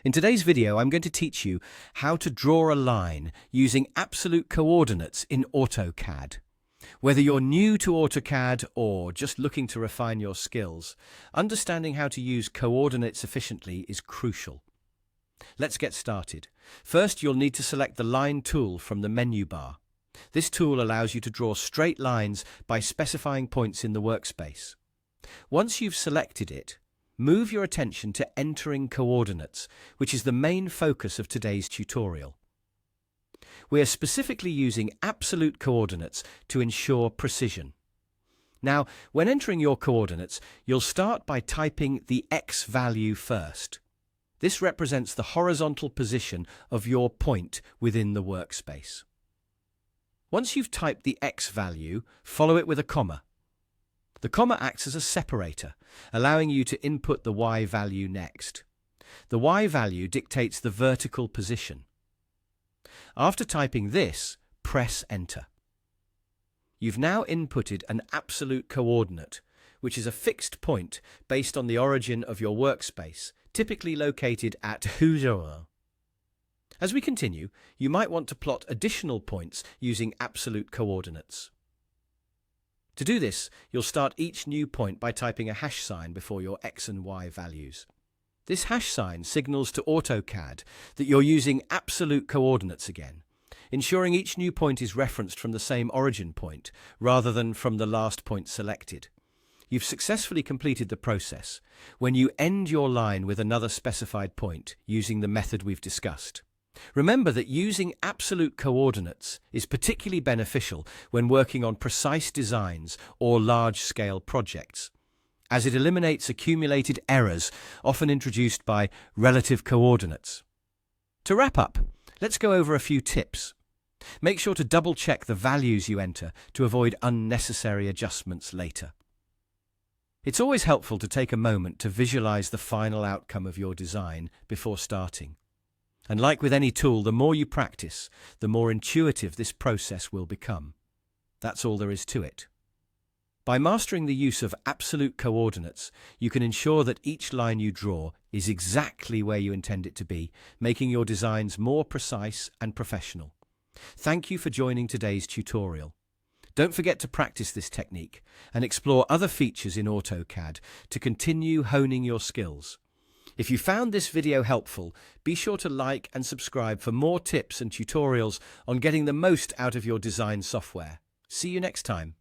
In today's video, I'm going to teach you how to draw a line using absolute coordinates in AutoCAD. Whether you're new to AutoCAD or just looking to refine your skills, understanding how to use coordinates efficiently is crucial. Let's get started. First, you'll need to select the Line tool from the menu bar. This tool allows you to draw straight lines by specifying points in the workspace. Once you've selected it, move your attention to entering coordinates, which is the main focus of today's tutorial. We are specifically using absolute coordinates to ensure precision. Now, when entering your coordinates, you'll start by typing the X value first. This represents the horizontal position of your point within the workspace. Once you've typed the X value, follow it with a comma. The comma acts as a separator, allowing you to input the Y value next. The Y value dictates the vertical position. After typing this, press Enter. You've now inputted an absolute coordinate, which is a fixed point based on the origin of your workspace, typically located at 0. As we continue, you might want to plot additional points using absolute coordinates. To do this, you'll start each new point by typing a hash sign before your X and Y values. This hash sign signals to AutoCAD that you're using absolute coordinates again, ensuring each new point is referenced from the same origin point rather than from the last point selected. You've successfully completed the process when you end your line with another specified point using the method we've discussed. Remember that using absolute coordinates is particularly beneficial when working on precise designs or large-scale projects, as it eliminates accumulated errors often introduced by relative coordinates. To wrap up, let's go over a few tips. Make sure to double-check the values you enter to avoid unnecessary adjustments later. It's always helpful to take a moment to visualize the final outcome of your design before starting. And like with any tool, the more you practice, the more intuitive this process will become. That's all there is to it. By mastering the use of absolute coordinates, you can ensure that each line you draw is exactly where you intend it to be, making your designs more precise and professional. Thank you for joining today's tutorial. Don't forget to practice this technique and explore other features in AutoCAD to continue honing your skills. If you found this video helpful, be sure to like and subscribe for more tips and tutorials on getting the most out of your design software. See you next time.